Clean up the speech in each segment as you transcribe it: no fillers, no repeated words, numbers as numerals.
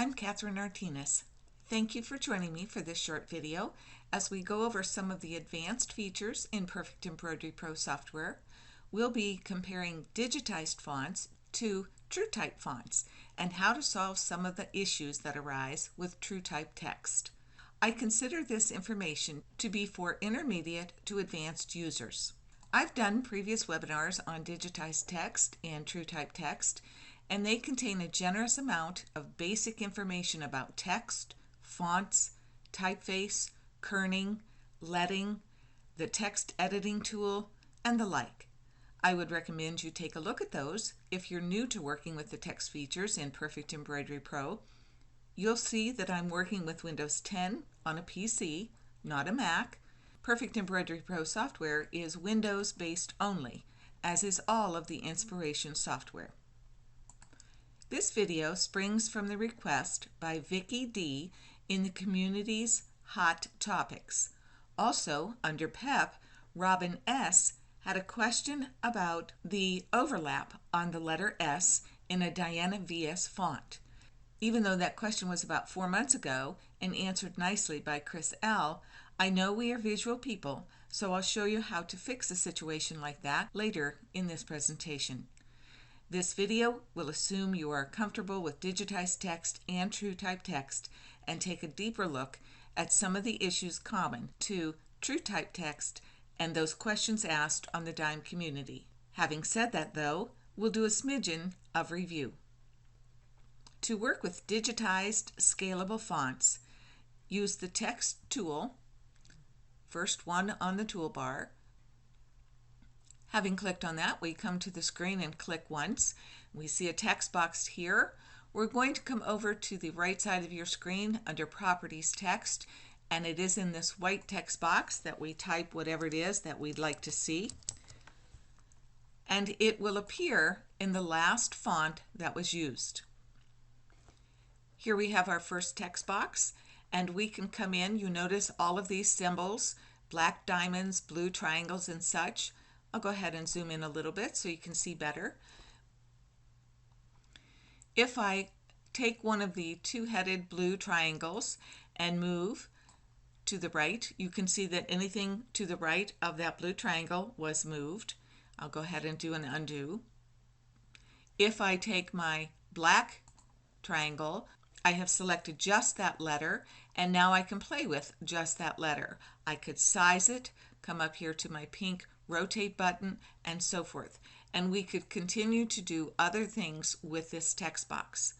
I'm Katherine Artines. Thank you for joining me for this short video as we go over some of the advanced features in Perfect Embroidery Pro software. We'll be comparing digitized fonts to TrueType fonts and how to solve some of the issues that arise with TrueType text. I consider this information to be for intermediate to advanced users. I've done previous webinars on digitized text and TrueType text, and they contain a generous amount of basic information about text, fonts, typeface, kerning, leading, the text editing tool, and the like. I would recommend you take a look at those if you're new to working with the text features in Perfect Embroidery Pro. You'll see that I'm working with Windows 10 on a PC, not a Mac. Perfect Embroidery Pro software is Windows-based only, as is all of the Inspiration software. This video springs from the request by Vicky D in the community's Hot Topics. Also, under PEP, Robin S had a question about the overlap on the letter S in a Diana VS font. Even though that question was about 4 months ago and answered nicely by Chris L., I know we are visual people, so I'll show you how to fix a situation like that later in this presentation. This video will assume you are comfortable with digitized text and TrueType text and take a deeper look at some of the issues common to TrueType text and those questions asked on the DIME community. Having said that, though, we'll do a smidgen of review. To work with digitized scalable fonts, use the text tool, first one on the toolbar. Having clicked on that, we come to the screen and click once. We see a text box here. We're going to come over to the right side of your screen under Properties Text, and it is in this white text box that we type whatever it is that we'd like to see. And it will appear in the last font that was used. Here we have our first text box, and we can come in. You notice all of these symbols, black diamonds, blue triangles, and such. I'll go ahead and zoom in a little bit so you can see better. If I take one of the two-headed blue triangles and move to the right, you can see that anything to the right of that blue triangle was moved. I'll go ahead and do an undo. If I take my black triangle, I have selected just that letter, and now I can play with just that letter. I could size it, come up here to my pink rotate button, and so forth. And we could continue to do other things with this text box.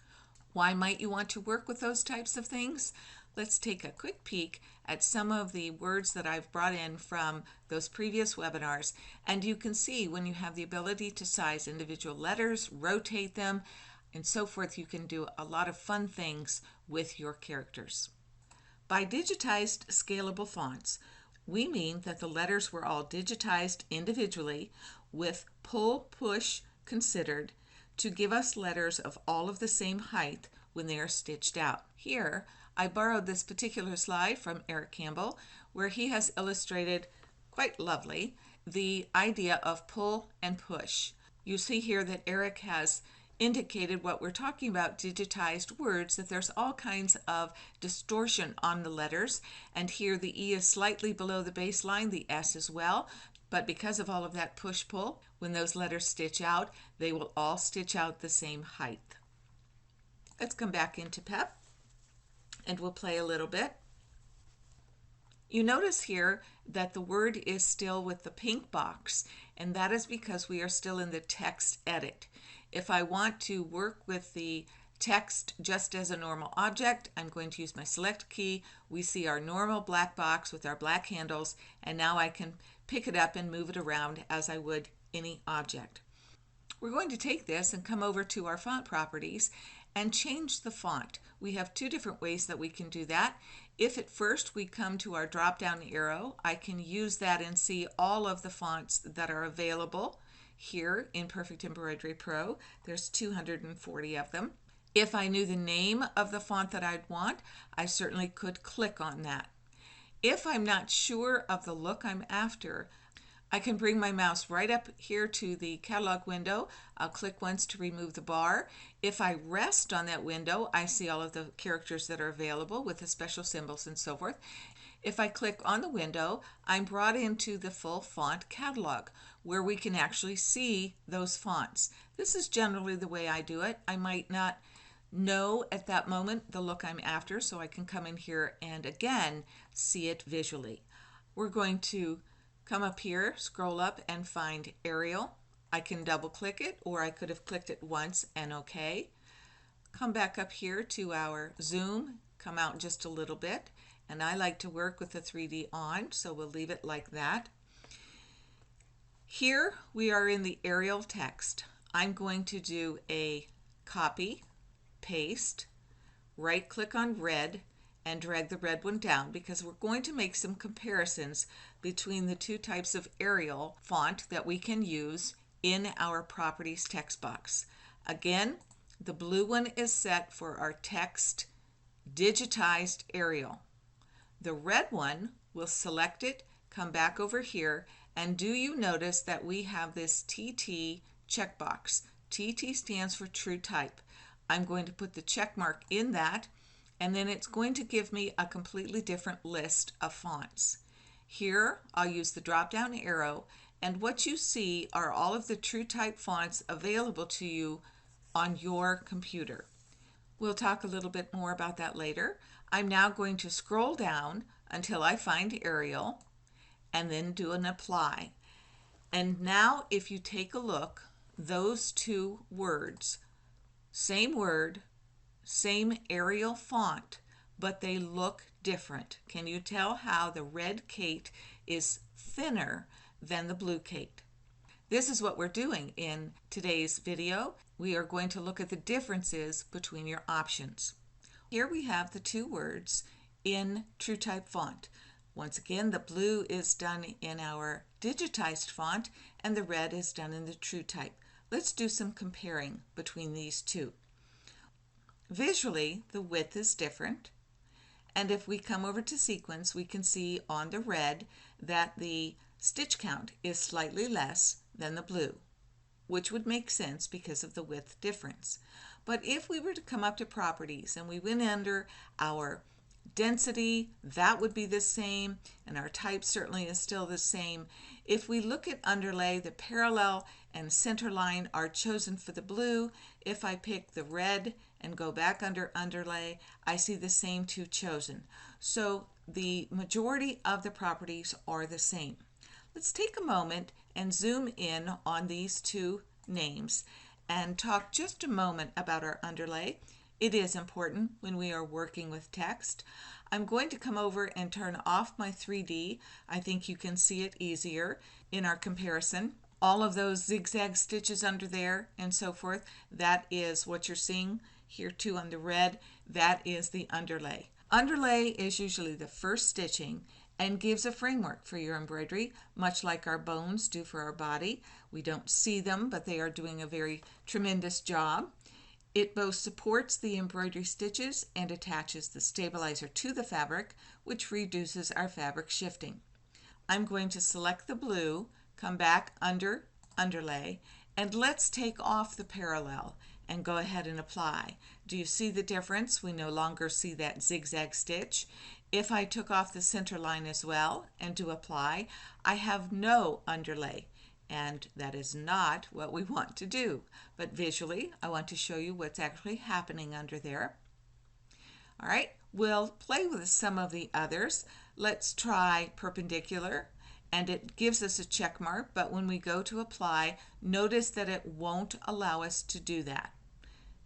Why might you want to work with those types of things? Let's take a quick peek at some of the words that I've brought in from those previous webinars, and you can see when you have the ability to size individual letters, rotate them, and so forth, you can do a lot of fun things with your characters. By digitized scalable fonts, we mean that the letters were all digitized individually with pull-push considered to give us letters of all of the same height when they are stitched out. Here, I borrowed this particular slide from Eric Campbell, where he has illustrated quite lovely the idea of pull and push. You see here that Eric has indicated what we're talking about digitized words, that there's all kinds of distortion on the letters, and here the E is slightly below the baseline, the S as well, but because of all of that push-pull, when those letters stitch out, they will all stitch out the same height. Let's come back into PEP and we'll play a little bit. You notice here that the word is still with the pink box, and that is because we are still in the text edit. If I want to work with the text just as a normal object, I'm going to use my select key. We see our normal black box with our black handles, and now I can pick it up and move it around as I would any object. We're going to take this and come over to our font properties and change the font. We have two different ways that we can do that. If at first we come to our drop-down arrow, I can use that and see all of the fonts that are available here in Perfect Embroidery Pro. There's 240 of them. If I knew the name of the font that I'd want, I certainly could click on that. If I'm not sure of the look I'm after, I can bring my mouse right up here to the catalog window. I'll click once to remove the bar. If I rest on that window, I see all of the characters that are available with the special symbols and so forth. If I click on the window, I'm brought into the full font catalog where we can actually see those fonts. This is generally the way I do it. I might not know at that moment the look I'm after, so I can come in here and again see it visually. We're going to come up here, scroll up, and find Arial. I can double click it, or I could have clicked it once and OK. Come back up here to our zoom, come out just a little bit, and I like to work with the 3D on, so we'll leave it like that. Here we are in the Arial text. I'm going to do a copy, paste, right click on red, and drag the red one down because we're going to make some comparisons between the two types of Arial font that we can use in our properties text box. Again, the blue one is set for our text digitized Arial. The red one, we'll select it, come back over here, and do you notice that we have this TT checkbox? TT stands for TrueType. I'm going to put the check mark in that, and then it's going to give me a completely different list of fonts. Here, I'll use the drop-down arrow, and what you see are all of the TrueType fonts available to you on your computer. We'll talk a little bit more about that later. I'm now going to scroll down until I find Arial, and then do an apply. And now, if you take a look, those two words, same word, same Arial font, but they look different. Can you tell how the red Kate is thinner than the blue Kate? This is what we're doing in today's video. We are going to look at the differences between your options. Here we have the two words in TrueType font. Once again, the blue is done in our digitized font and the red is done in the TrueType. Let's do some comparing between these two. Visually, the width is different, and if we come over to sequence, we can see on the red that the stitch count is slightly less than the blue, which would make sense because of the width difference. But if we were to come up to properties and we went under our density, that would be the same, and our type certainly is still the same. If we look at underlay, the parallel and center line are chosen for the blue. If I pick the red and go back under underlay, I see the same two chosen. So the majority of the properties are the same. Let's take a moment and zoom in on these two names and talk just a moment about our underlay. It is important when we are working with text. I'm going to come over and turn off my 3D. I think you can see it easier in our comparison. All of those zigzag stitches under there and so forth, that is what you're seeing here too on the red. That is the underlay. Underlay is usually the first stitching and gives a framework for your embroidery, much like our bones do for our body. We don't see them, but they are doing a very tremendous job. It both supports the embroidery stitches and attaches the stabilizer to the fabric, which reduces our fabric shifting. I'm going to select the blue, come back under underlay, and let's take off the parallel and go ahead and apply. Do you see the difference? We no longer see that zigzag stitch. If I took off the center line as well and do apply, I have no underlay. And that is not what we want to do. But visually, I want to show you what's actually happening under there. All right, we'll play with some of the others. Let's try perpendicular, and it gives us a check mark, but when we go to apply, notice that it won't allow us to do that.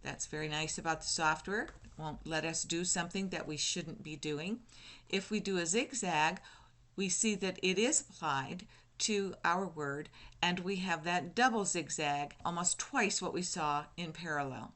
That's very nice about the software. It won't let us do something that we shouldn't be doing. If we do a zigzag, we see that it is applied to our word, and we have that double zigzag, almost twice what we saw in parallel.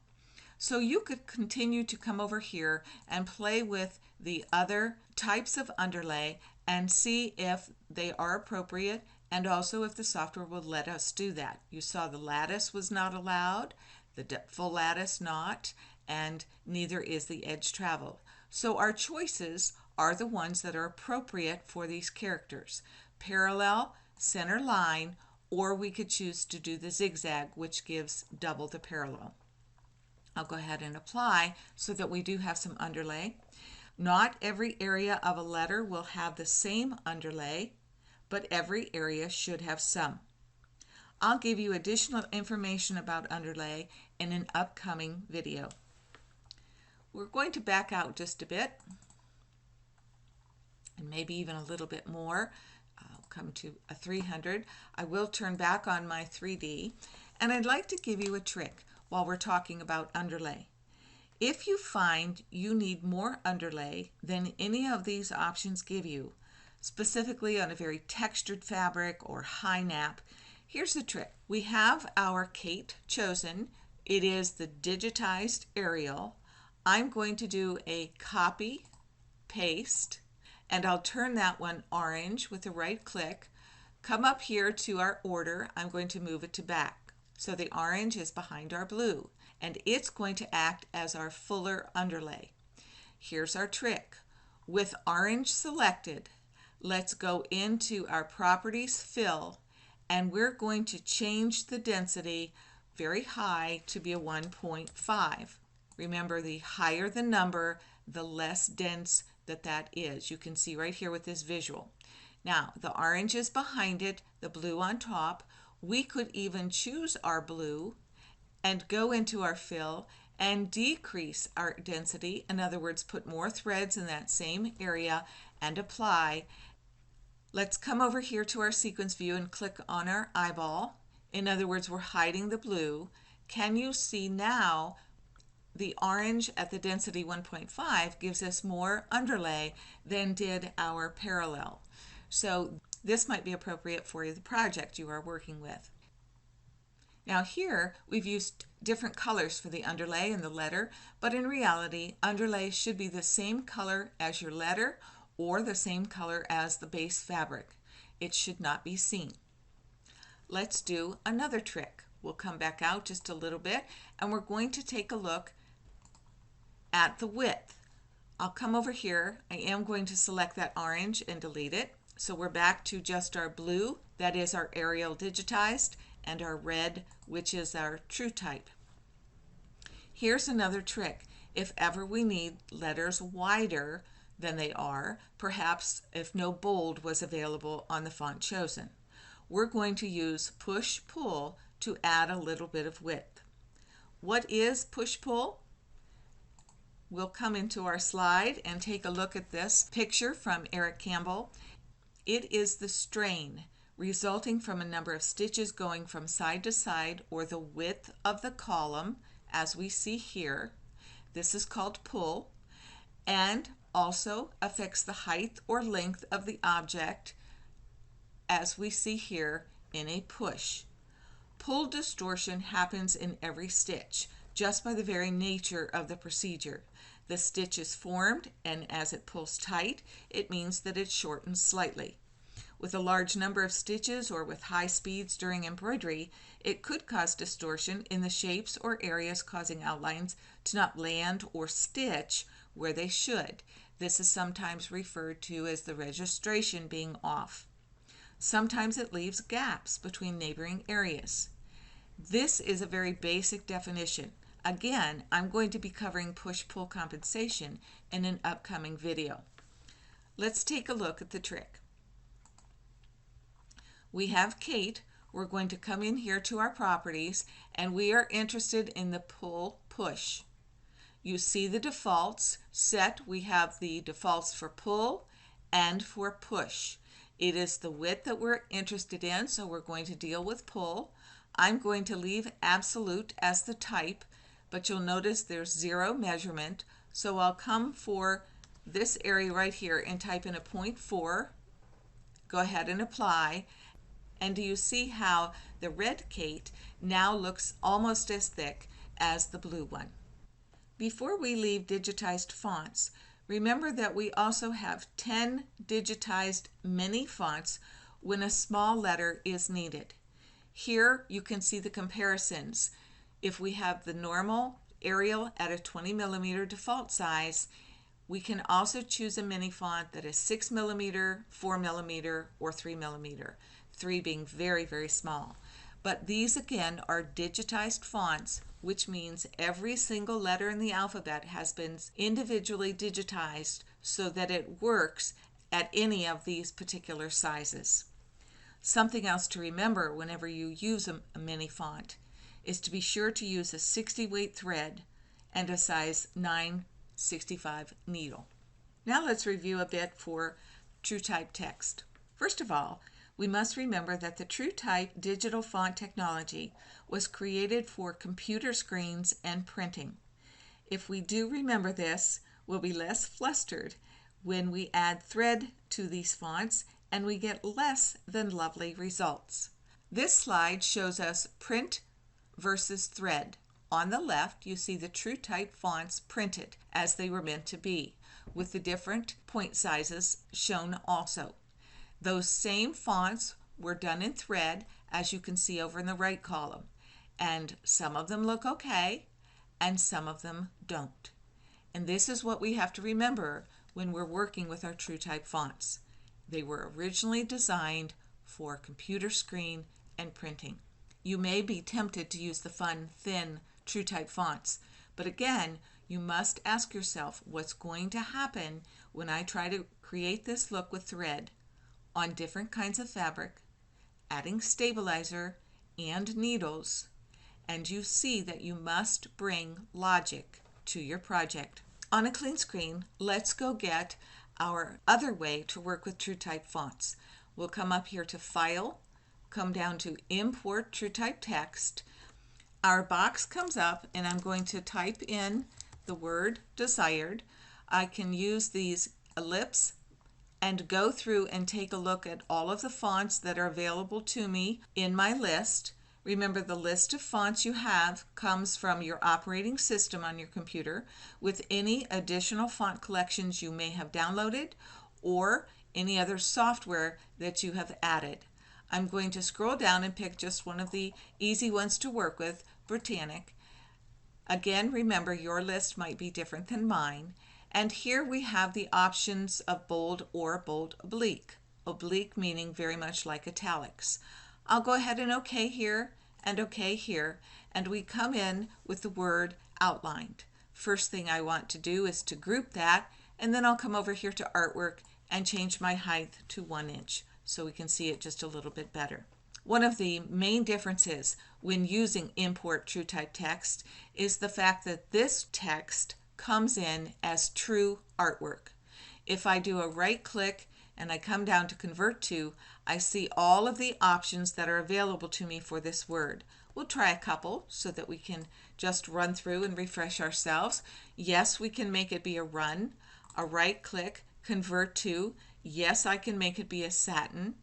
So you could continue to come over here and play with the other types of underlay and see if they are appropriate, and also if the software will let us do that. You saw the lattice was not allowed, the full lattice not, and neither is the edge traveled. So our choices are the ones that are appropriate for these characters. Parallel center line, or we could choose to do the zigzag, which gives double the parallel. I'll go ahead and apply so that we do have some underlay. Not every area of a letter will have the same underlay, but every area should have some. I'll give you additional information about underlay in an upcoming video. We're going to back out just a bit, and maybe even a little bit more. I'll come to a 300. I will turn back on my 3D, and I'd like to give you a trick while we're talking about underlay. If you find you need more underlay than any of these options give you, specifically on a very textured fabric or high nap, here's the trick. We have our Kate chosen. It is the digitized Arial. I'm going to do a copy, paste, and I'll turn that one orange with a right click. Come up here to our order. I'm going to move it to back. So the orange is behind our blue, and it's going to act as our fuller underlay. Here's our trick. With orange selected, let's go into our Properties Fill, and we're going to change the density very high to be a 1.5. Remember, the higher the number, the less dense that is. You can see right here with this visual. Now, the orange is behind it, the blue on top. We could even choose our blue and go into our fill and decrease our density. In other words, put more threads in that same area and apply. Let's come over here to our sequence view and click on our eyeball. In other words, we're hiding the blue. Can you see now the orange at the density 1.5 gives us more underlay than did our parallel. So this might be appropriate for the project you are working with. Now here we've used different colors for the underlay and the letter, but in reality underlay should be the same color as your letter or the same color as the base fabric. It should not be seen. Let's do another trick. We'll come back out just a little bit, and we're going to take a look at the width. I'll come over here. I am going to select that orange and delete it. So we're back to just our blue, that is our Arial digitized, and our red, which is our TrueType. Here's another trick. If ever we need letters wider than they are, perhaps if no bold was available on the font chosen, we're going to use push-pull to add a little bit of width. What is push-pull? We'll come into our slide and take a look at this picture from Eric Campbell. It is the strain resulting from a number of stitches going from side to side, or the width of the column, as we see here. This is called pull, and also affects the height or length of the object, as we see here in a push. Pull distortion happens in every stitch, just by the very nature of the procedure. The stitch is formed, and as it pulls tight, it means that it shortens slightly. With a large number of stitches or with high speeds during embroidery, it could cause distortion in the shapes or areas, causing outlines to not land or stitch where they should. This is sometimes referred to as the registration being off. Sometimes it leaves gaps between neighboring areas. This is a very basic definition. Again, I'm going to be covering push-pull compensation in an upcoming video. Let's take a look at the trick. We have Kate. We're going to come in here to our properties, and we are interested in the pull-push. You see the defaults set. We have the defaults for pull and for push. It is the width that we're interested in, so we're going to deal with pull. I'm going to leave absolute as the type, but you'll notice there's 0 measurement, so I'll come for this area right here and type in a 0.4. Go ahead and apply. And do you see how the red Kate now looks almost as thick as the blue one? Before we leave digitized fonts, remember that we also have 10 digitized mini fonts when a small letter is needed. Here you can see the comparisons. If we have the normal Arial at a 20mm default size, we can also choose a mini font that is 6mm, 4mm, or 3mm. 3 being very, very small. But these again are digitized fonts, which means every single letter in the alphabet has been individually digitized so that it works at any of these particular sizes. Something else to remember whenever you use a mini font is to be sure to use a 60 weight thread and a size 9/65 needle. Now let's review a bit for TrueType text. First of all, we must remember that the TrueType digital font technology was created for computer screens and printing. If we do remember this, we'll be less flustered when we add thread to these fonts and we get less than lovely results. This slide shows us print versus thread. On the left, you see the TrueType fonts printed as they were meant to be, with the different point sizes shown also. Those same fonts were done in thread, as you can see over in the right column, and some of them look okay and some of them don't. And this is what we have to remember when we're working with our TrueType fonts. They were originally designed for computer screen and printing. You may be tempted to use the fun, thin TrueType fonts, but again, you must ask yourself what's going to happen when I try to create this look with thread on different kinds of fabric, adding stabilizer and needles, and you see that you must bring logic to your project. On a clean screen, let's go get our other way to work with TrueType fonts. We'll come up here to File, come down to Import TrueType Text. Our box comes up and I'm going to type in the word desired. I can use these ellipse and go through and take a look at all of the fonts that are available to me in my list. Remember, the list of fonts you have comes from your operating system on your computer with any additional font collections you may have downloaded or any other software that you have added. I'm going to scroll down and pick just one of the easy ones to work with, Britannic. Again, remember your list might be different than mine. And here we have the options of bold or bold oblique. Oblique meaning very much like italics. I'll go ahead and OK here and OK here, and we come in with the word outlined. First thing I want to do is to group that, and then I'll come over here to artwork and change my height to 1 inch so we can see it just a little bit better. One of the main differences when using import TrueType text is the fact that this text comes in as true artwork. If I do a right click and I come down to convert to, I see all of the options that are available to me for this word. We'll try a couple so that we can just run through and refresh ourselves. Yes, we can make it be a run, a right click, convert to. Yes, I can make it be a satin,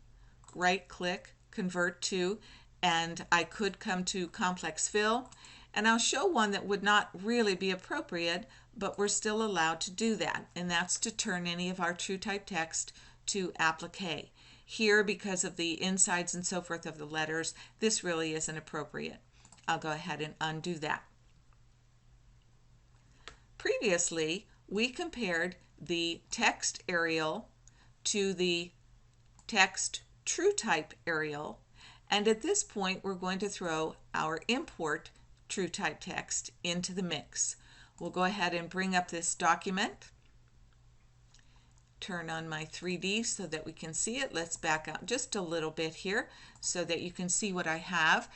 right click, convert to, and I could come to complex fill. And I'll show one that would not really be appropriate, but we're still allowed to do that, and that's to turn any of our TrueType text to applique. Here, because of the insides and so forth of the letters, this really isn't appropriate. I'll go ahead and undo that. Previously, we compared the text Arial to the text TrueType Arial, and at this point we're going to throw our import TrueType text into the mix. We'll go ahead and bring up this document, turn on my 3D so that we can see it. Let's back out just a little bit here so that you can see what I have.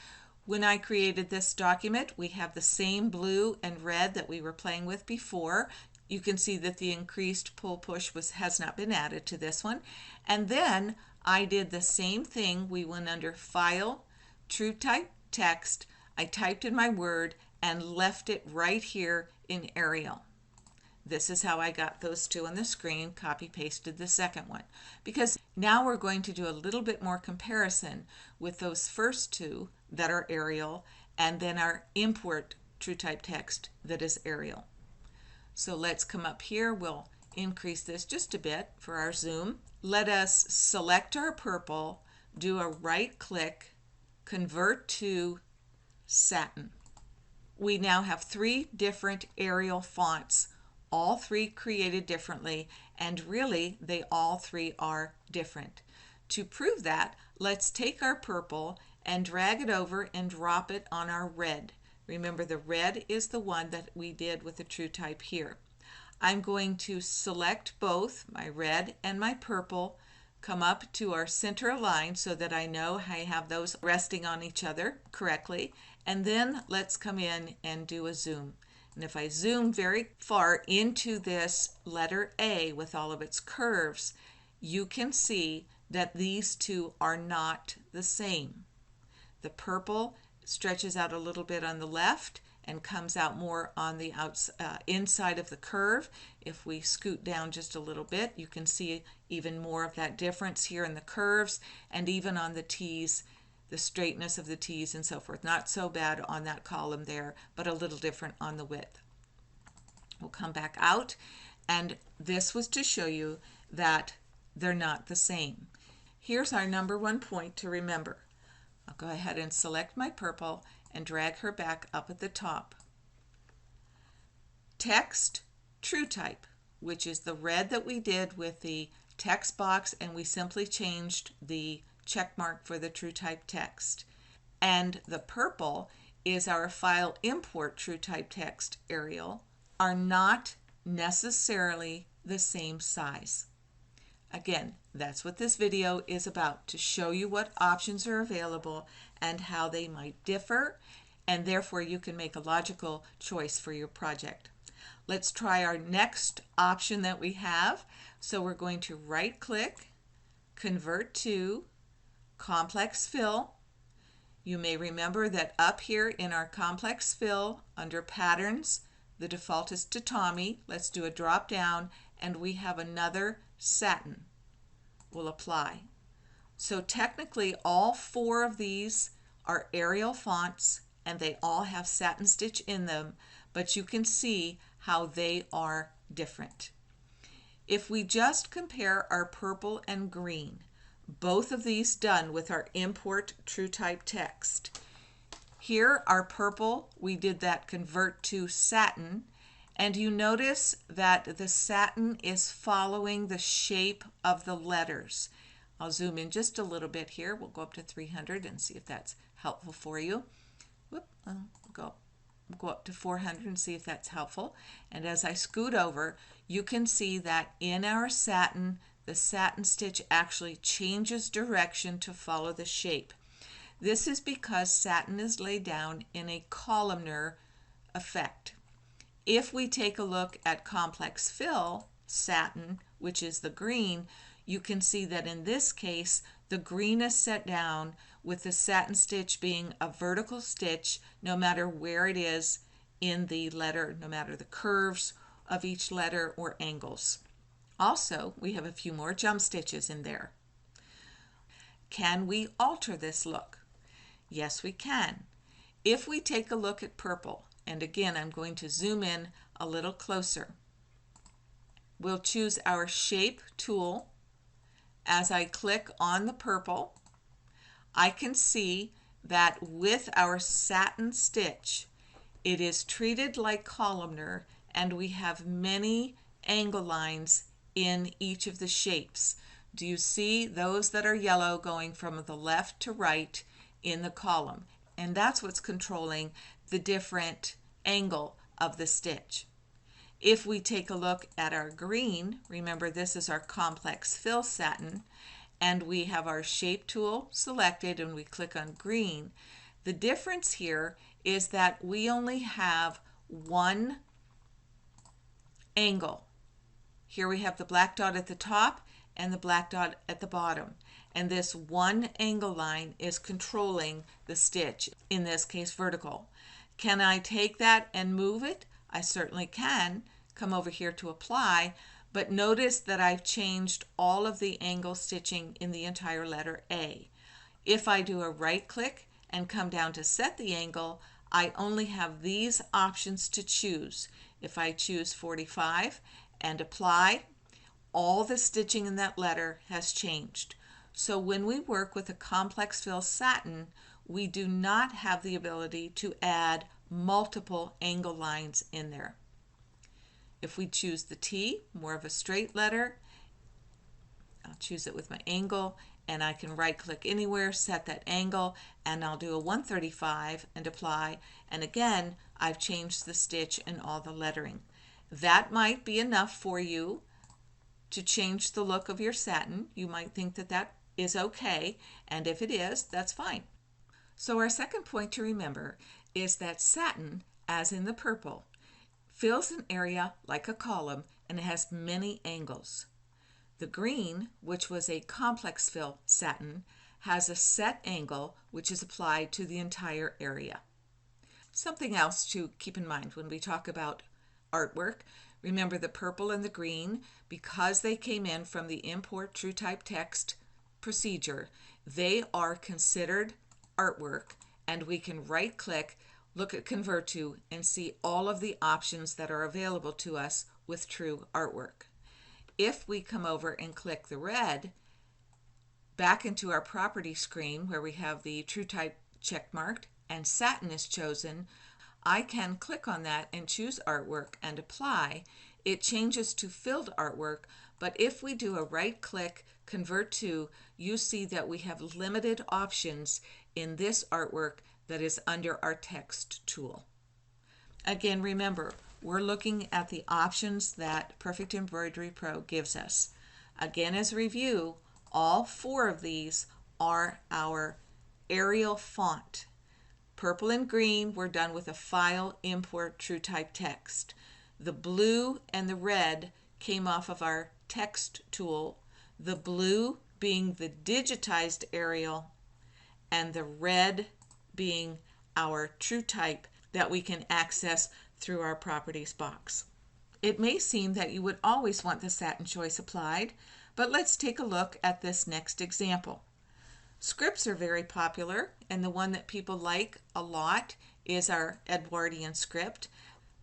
When I created this document, we have the same blue and red that we were playing with before. You can see that the increased pull push has not been added to this one. And then I did the same thing. We went under File, TrueType Text. I typed in my word and left it right here in Arial. This is how I got those two on the screen, copy pasted the second one. Because now we're going to do a little bit more comparison with those first two that are Arial and then our import TrueType text that is Arial. So let's come up here, we'll increase this just a bit for our zoom. Let us select our purple, do a right click, convert to satin. We now have 3 different Arial fonts, all 3 created differently, and really they all 3 are different. To prove that, Let's take our purple and drag it over and drop it on our red. Remember, the red is the one that we did with the TrueType here. I'm going to select both my red and my purple, come up to our center line so that I know I have those resting on each other correctly, and then let's come in and do a zoom. And if I zoom very far into this letter A with all of its curves, you can see that these two are not the same. The purple stretches out a little bit on the left and comes out more on the inside of the curve. If we scoot down just a little bit, you can see even more of that difference here in the curves and even on the T's, the straightness of the T's and so forth. Not so bad on that column there, but a little different on the width. We'll come back out, and this was to show you that they're not the same. Here's our number one point to remember. I'll go ahead and select my purple and drag her back up at the top. Text, TrueType, which is the red that we did with the text box, and we simply changed the check mark for the TrueType text. And the purple is our file import TrueType text Arial, are not necessarily the same size. Again, that's what this video is about, to show you what options are available and how they might differ, and therefore you can make a logical choice for your project. Let's try our next option that we have. So we're going to right click, convert to complex fill. You may remember that up here in our complex fill under patterns, the default is tatami. Let's do a drop down, and we have another satin. We'll apply. So technically all four of these are Arial fonts and they all have satin stitch in them, but you can see how they are different. If we just compare our purple and green, both of these done with our import TrueType text. Here our purple, we did that convert to satin, and you notice that the satin is following the shape of the letters. I'll zoom in just a little bit here. We'll go up to 300 and see if that's helpful for you. Whoop, go up to 400 and see if that's helpful. And as I scoot over, you can see that in our satin, the satin stitch actually changes direction to follow the shape. This is because satin is laid down in a columnar effect. If we take a look at complex fill satin, which is the green, you can see that in this case the green is set down with the satin stitch being a vertical stitch no matter where it is in the letter, no matter the curves of each letter or angles. Also, we have a few more jump stitches in there. Can we alter this look? Yes, we can. If we take a look at purple, and again, I'm going to zoom in a little closer. We'll choose our shape tool. As I click on the purple, I can see that with our satin stitch, it is treated like columnar, and we have many angle lines in each of the shapes. Do you see those that are yellow going from the left to right in the column? And that's what's controlling the different angle of the stitch. If we take a look at our green, remember this is our complex fill satin, and we have our shape tool selected and we click on green. The difference here is that we only have one angle. Here we have the black dot at the top and the black dot at the bottom. And this one angle line is controlling the stitch, in this case vertical. Can I take that and move it? I certainly can. Come over here to apply, but notice that I've changed all of the angle stitching in the entire letter A. If I do a right click and come down to set the angle, I only have these options to choose. If I choose 45 and apply, all the stitching in that letter has changed. So when we work with a complex fill satin, we do not have the ability to add multiple angle lines in there. If we choose the T, more of a straight letter, I'll choose it with my angle, and I can right click anywhere, set that angle, and I'll do a 135 and apply. And again, I've changed the stitch and all the lettering. That might be enough for you to change the look of your satin. You might think that that is okay, and if it is, that's fine. So our second point to remember is that satin, as in the purple, fills an area like a column and it has many angles. The green, which was a complex fill satin, has a set angle which is applied to the entire area. Something else to keep in mind when we talk about artwork, remember the purple and the green, because they came in from the import TrueType text procedure, they are considered artwork, and we can right click, look at Convert To, and see all of the options that are available to us with True Artwork. If we come over and click the red, back into our property screen where we have the TrueType checkmarked and satin is chosen, I can click on that and choose artwork and apply. It changes to filled artwork, but if we do a right click, Convert To, you see that we have limited options in this artwork that is under our text tool. Again, remember, we're looking at the options that Perfect Embroidery Pro gives us. Again, as a review, all 4 of these are our Arial font. Purple and green were done with a file import TrueType text. The blue and the red came off of our text tool, the blue being the digitized Arial and the red being our TrueType that we can access through our properties box. It may seem that you would always want the satin choice applied, but let's take a look at this next example. Scripts are very popular, and the one that people like a lot is our Edwardian script,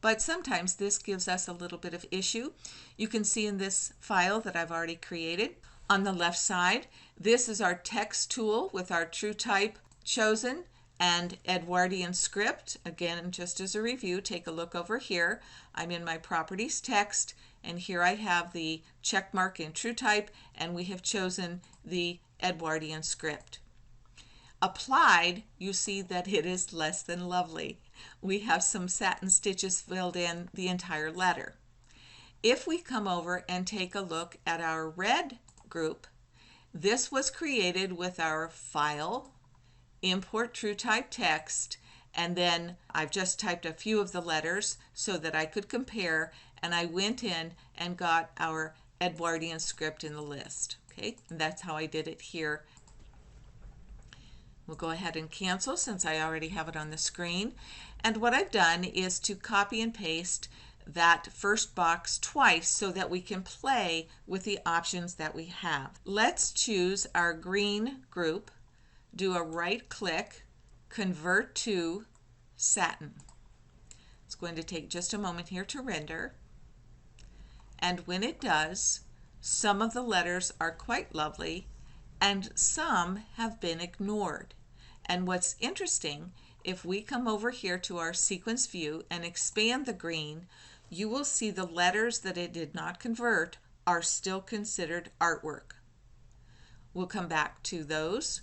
but sometimes this gives us a little bit of issue. You can see in this file that I've already created, on the left side, this is our text tool with our TrueType chosen and Edwardian script. Again, just as a review, take a look over here. I'm in my properties text, and here I have the check mark in TrueType, and we have chosen the Edwardian script. Applied, you see that it is less than lovely. We have some satin stitches filled in the entire letter. If we come over and take a look at our red group, this was created with our file, import TrueType text, and then I've just typed a few of the letters so that I could compare, and I went in and got our Edwardian script in the list. Okay, and that's how I did it here. We'll go ahead and cancel since I already have it on the screen. And what I've done is to copy and paste that first box twice so that we can play with the options that we have. Let's choose our green group, do a right click, Convert To Satin. It's going to take just a moment here to render. And when it does, some of the letters are quite lovely and some have been ignored. And what's interesting, if we come over here to our sequence view and expand the green, you will see the letters that it did not convert are still considered artwork. We'll come back to those.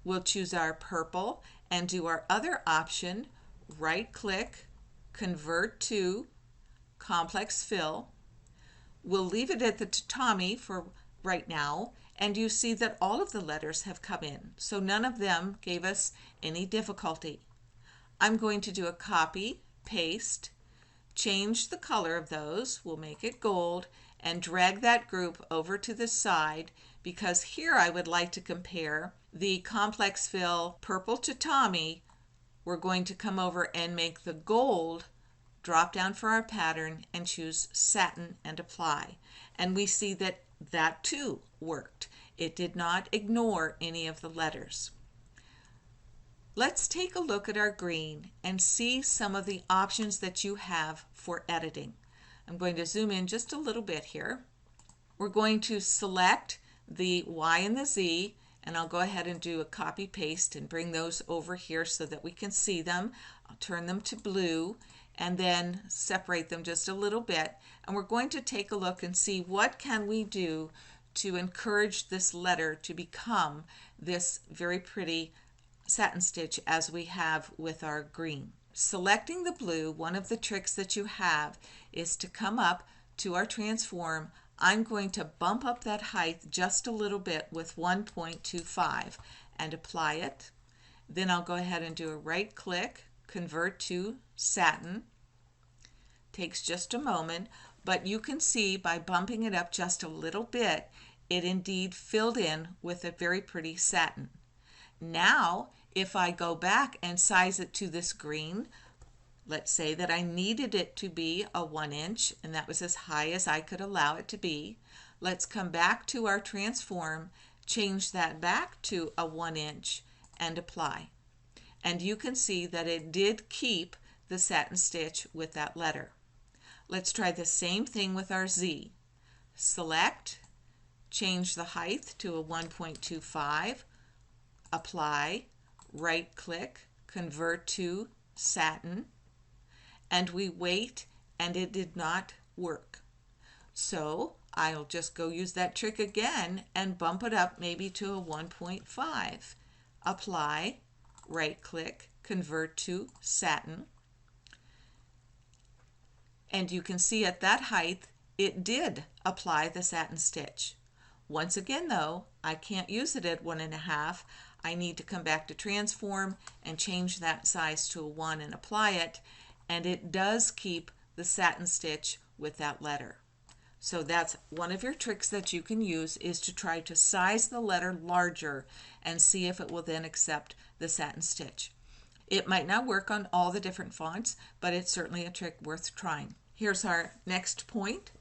We'll choose our purple and do our other option, right click, Convert To Complex Fill. We'll leave it at the tatami for right now, and you see that all of the letters have come in, so none of them gave us any difficulty. I'm going to do a copy, paste, change the color of those, we'll make it gold, and drag that group over to the side, because here I would like to compare the complex fill purple tatami. We're going to come over and make the gold drop down for our pattern and choose satin and apply. And we see that that too worked. It did not ignore any of the letters. Let's take a look at our green and see some of the options that you have for editing. I'm going to zoom in just a little bit here. We're going to select the Y and the Z, and I'll go ahead and do a copy paste and bring those over here so that we can see them. I'll turn them to blue and then separate them just a little bit, and we're going to take a look and see what can we do to encourage this letter to become this very pretty satin stitch as we have with our green. Selecting the blue, one of the tricks that you have is to come up to our transform. I'm going to bump up that height just a little bit with 1.25 and apply it. Then I'll go ahead and do a right click, convert to satin. Takes just a moment, but you can see by bumping it up just a little bit, it indeed filled in with a very pretty satin. Now, if I go back and size it to this green, let's say that I needed it to be a 1 inch, and that was as high as I could allow it to be. Let's come back to our transform, change that back to a 1 inch, and apply. And you can see that it did keep the satin stitch with that letter. Let's try the same thing with our Z. Select, change the height to a 1.25, apply, right click, convert to satin, and we wait, and it did not work. So I'll just go use that trick again and bump it up maybe to a 1.5. Apply, right click, convert to satin, and you can see at that height it did apply the satin stitch. Once again though, I can't use it at 1.5. I need to come back to transform and change that size to a 1 and apply it, and it does keep the satin stitch with that letter. So that's one of your tricks that you can use, is to try to size the letter larger and see if it will then accept the satin stitch. It might not work on all the different fonts, but it's certainly a trick worth trying. Here's our next point.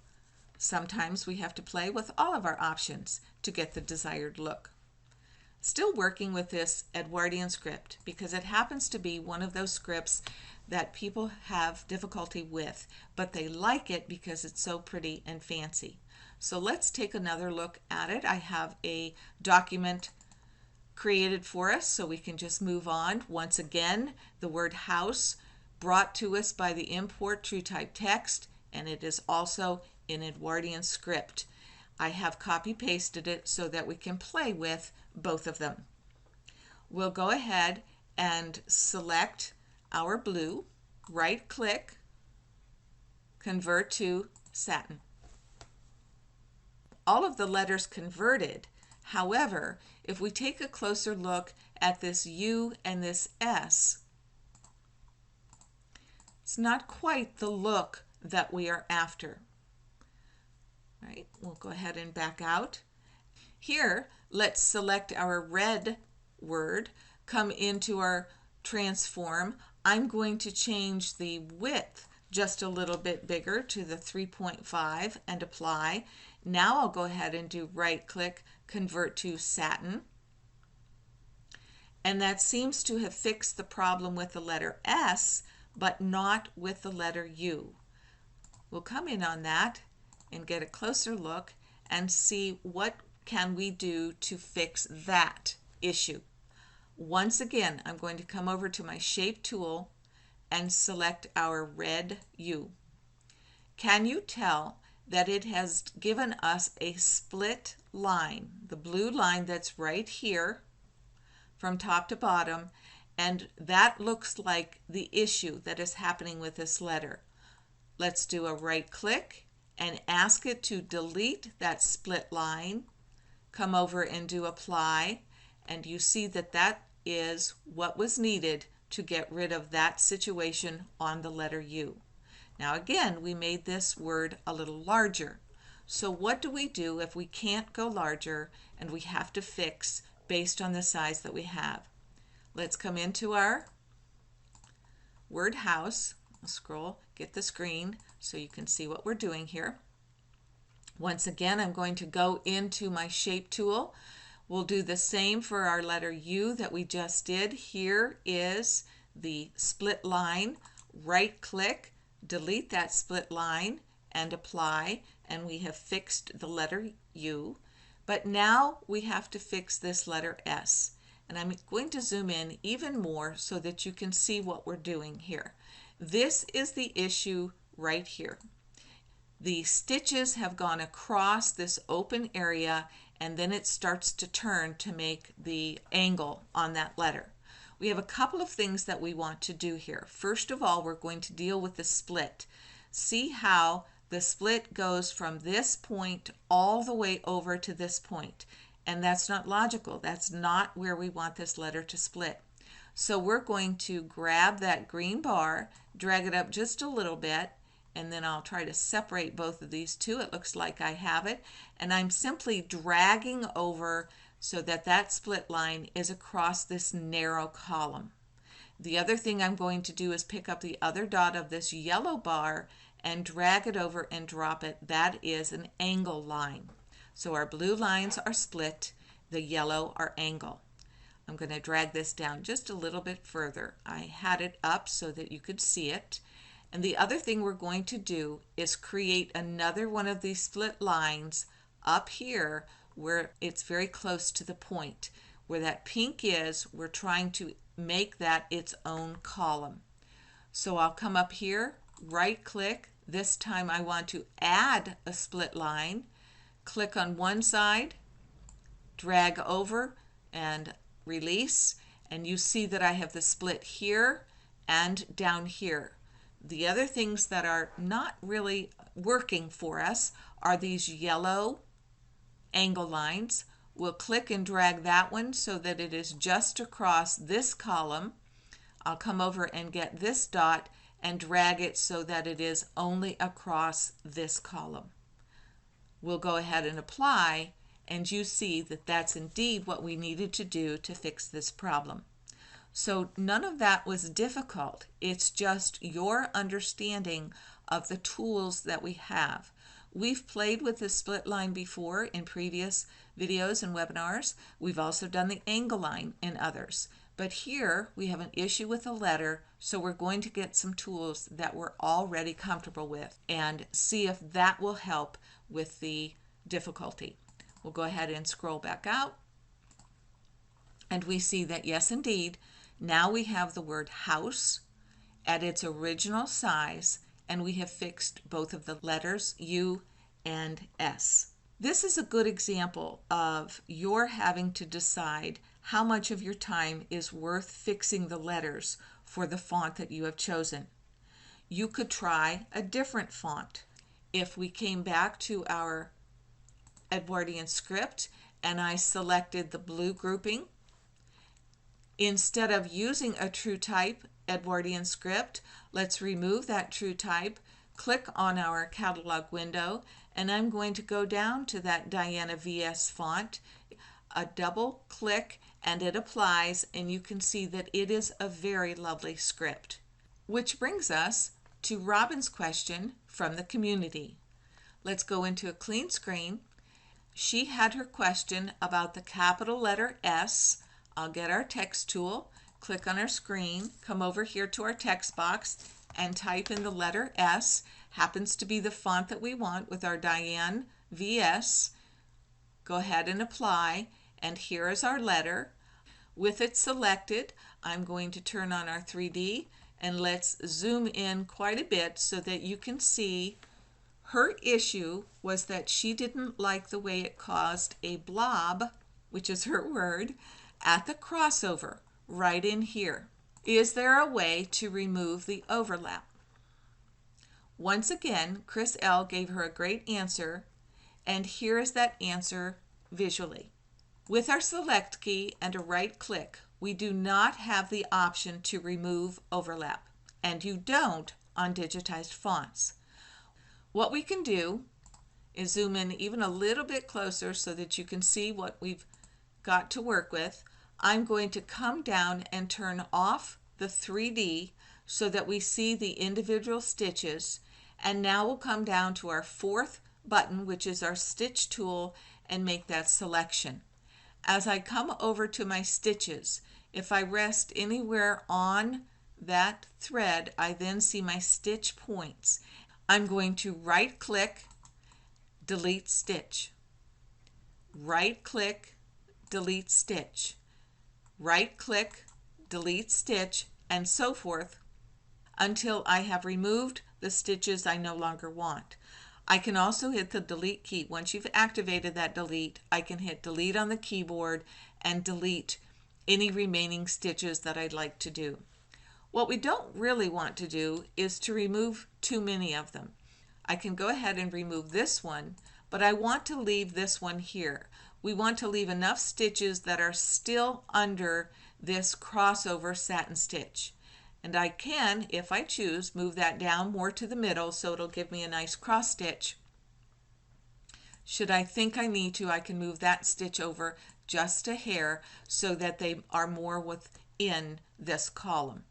Sometimes we have to play with all of our options to get the desired look. Still working with this Edwardian script because it happens to be one of those scripts that people have difficulty with, but they like it because it's so pretty and fancy. So let's take another look at it. I have a document created for us, so we can just move on. Once again, the word house brought to us by the import TrueType text, and it is also in Edwardian script. I have copy pasted it so that we can play with both of them. We'll go ahead and select our blue, right click, convert to satin. All of the letters converted. However, if we take a closer look at this U and this S, it's not quite the look that we are after. Right, we'll go ahead and back out. Here, let's select our red word, come into our transform. I'm going to change the width just a little bit bigger to the 3.5 and apply. Now I'll go ahead and do right click, convert to satin. And that seems to have fixed the problem with the letter S, but not with the letter U. We'll come in on that and get a closer look and see what can we do to fix that issue. Once again, I'm going to come over to my shape tool and select our red U. Can you tell that it has given us a split line, the blue line that's right here from top to bottom, and that looks like the issue that is happening with this letter. Let's do a right click and ask it to delete that split line. Come over and do apply, and you see that that is what was needed to get rid of that situation on the letter U. Now again, we made this word a little larger. So what do we do if we can't go larger and we have to fix based on the size that we have? Let's come into our word house. I'll scroll, get the screen so you can see what we're doing here. Once again, I'm going to go into my shape tool. We'll do the same for our letter U that we just did. Here is the split line. Right click, delete that split line and apply, and we have fixed the letter U. But now we have to fix this letter S. And I'm going to zoom in even more so that you can see what we're doing here. This is the issue right here. The stitches have gone across this open area, and then it starts to turn to make the angle on that letter. We have a couple of things that we want to do here. First of all, we're going to deal with the split. See how the split goes from this point all the way over to this point. And that's not logical. That's not where we want this letter to split. So we're going to grab that green bar, drag it up just a little bit, and then I'll try to separate both of these two. It looks like I have it. And I'm simply dragging over so that that split line is across this narrow column. The other thing I'm going to do is pick up the other dot of this yellow bar and drag it over and drop it. That is an angle line. So our blue lines are split, the yellow are angle. I'm going to drag this down just a little bit further. I had it up so that you could see it. And the other thing we're going to do is create another one of these split lines up here where it's very close to the point. Where that pink is, we're trying to make that its own column. So I'll come up here, right click. This time I want to add a split line. Click on one side, drag over and release, and you see that I have the split here and down here. The other things that are not really working for us are these yellow angle lines. We'll click and drag that one so that it is just across this column. I'll come over and get this dot and drag it so that it is only across this column. We'll go ahead and apply, and you see that that's indeed what we needed to do to fix this problem. So none of that was difficult. It's just your understanding of the tools that we have. We've played with the split line before in previous videos and webinars. We've also done the angle line in others. But here we have an issue with a letter, so we're going to get some tools that we're already comfortable with and see if that will help with the difficulty. We'll go ahead and scroll back out, and we see that yes, indeed, now we have the word house at its original size, and we have fixed both of the letters U and S. This is a good example of your having to decide how much of your time is worth fixing the letters for the font that you have chosen. You could try a different font. If we came back to our Edwardian script and I selected the blue grouping, instead of using a TrueType Edwardian script, let's remove that TrueType, click on our catalog window, and I'm going to go down to that Diana VS font, a double click, and it applies, and you can see that it is a very lovely script. Which brings us to Robin's question from the community. Let's go into a clean screen. She had her question about the capital letter S. I'll get our text tool, click on our screen, come over here to our text box, and type in the letter S. Happens to be the font that we want with our Diane VS. Go ahead and apply, and here is our letter. With it selected, I'm going to turn on our 3D, and let's zoom in quite a bit so that you can see her issue was that she didn't like the way it caused a blob, which is her word, at the crossover right in here. Is there a way to remove the overlap? Once again, Chris L. gave her a great answer, and here is that answer visually. With our select key and a right click, we do not have the option to remove overlap, and you don't on digitized fonts. What we can do is zoom in even a little bit closer so that you can see what we've got to work with. I'm going to come down and turn off the 3D so that we see the individual stitches, and now we'll come down to our fourth button, which is our stitch tool, and make that selection. As I come over to my stitches, if I rest anywhere on that thread, I then see my stitch points. I'm going to right click, delete stitch, right click, delete stitch, right click, delete stitch, and so forth until I have removed the stitches I no longer want. I can also hit the delete key. Once you've activated that delete, I can hit delete on the keyboard and delete any remaining stitches that I'd like to do. What we don't really want to do is to remove too many of them. I can go ahead and remove this one, but I want to leave this one here. We want to leave enough stitches that are still under this crossover satin stitch. And I can, if I choose, move that down more to the middle so it'll give me a nice cross stitch. Should I think I need to, I can move that stitch over just a hair so that they are more within this column.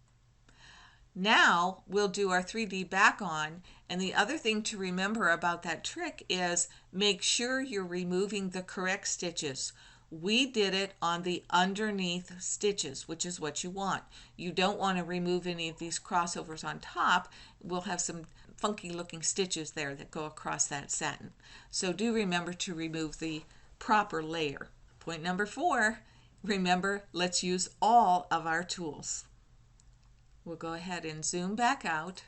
Now we'll do our 3D back on, and the other thing to remember about that trick is make sure you're removing the correct stitches. We did it on the underneath stitches, which is what you want. You don't want to remove any of these crossovers on top. We'll have some funky looking stitches there that go across that satin. So do remember to remove the proper layer. Point number 4, remember, let's use all of our tools. We'll go ahead and zoom back out.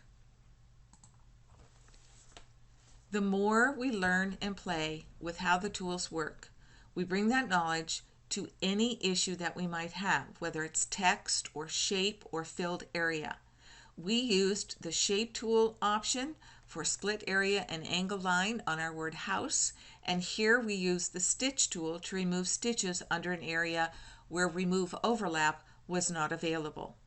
The more we learn and play with how the tools work, we bring that knowledge to any issue that we might have, whether it's text or shape or filled area. We used the shape tool option for split area and angle line on our word house, and here we use the stitch tool to remove stitches under an area where remove overlap was not available.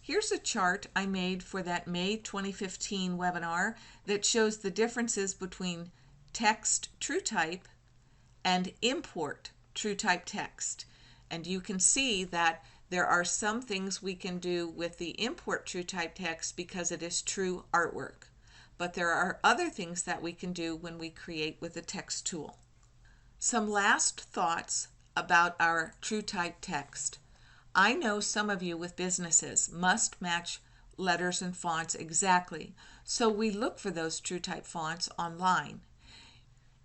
Here's a chart I made for that May 2015 webinar that shows the differences between text TrueType and import TrueType text. And you can see that there are some things we can do with the import TrueType text because it is true artwork. But there are other things that we can do when we create with the text tool. Some last thoughts about our TrueType text. I know some of you with businesses must match letters and fonts exactly, so we look for those TrueType fonts online.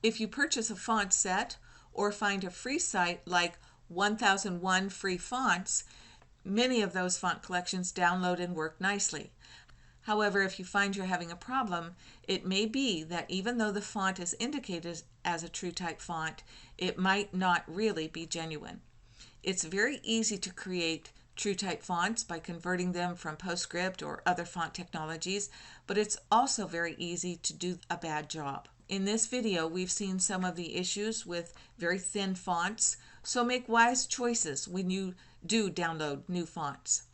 If you purchase a font set or find a free site like 1001 Free Fonts, many of those font collections download and work nicely. However, if you find you're having a problem, it may be that even though the font is indicated as a TrueType font, it might not really be genuine. It's very easy to create TrueType fonts by converting them from PostScript or other font technologies, but it's also very easy to do a bad job. In this video, we've seen some of the issues with very thin fonts, so make wise choices when you do download new fonts.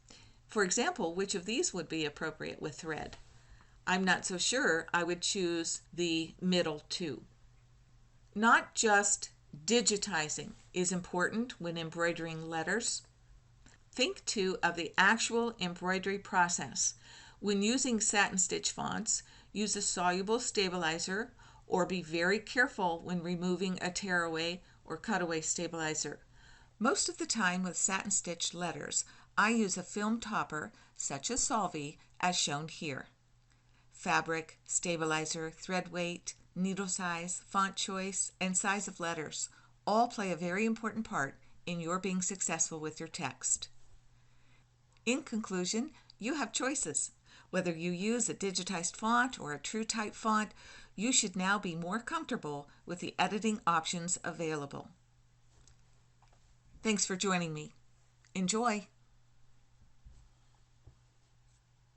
For example, which of these would be appropriate with thread? I'm not so sure. I would choose the middle two. Not just digitizing is important when embroidering letters. Think too of the actual embroidery process. When using satin stitch fonts, use a soluble stabilizer or be very careful when removing a tearaway or cutaway stabilizer. Most of the time with satin stitch letters, I use a film topper such as Solvay as shown here. Fabric, stabilizer, thread weight, needle size, font choice, and size of letters all play a very important part in your being successful with your text. In conclusion, you have choices. Whether you use a digitized font or a TrueType font, you should now be more comfortable with the editing options available. Thanks for joining me. Enjoy!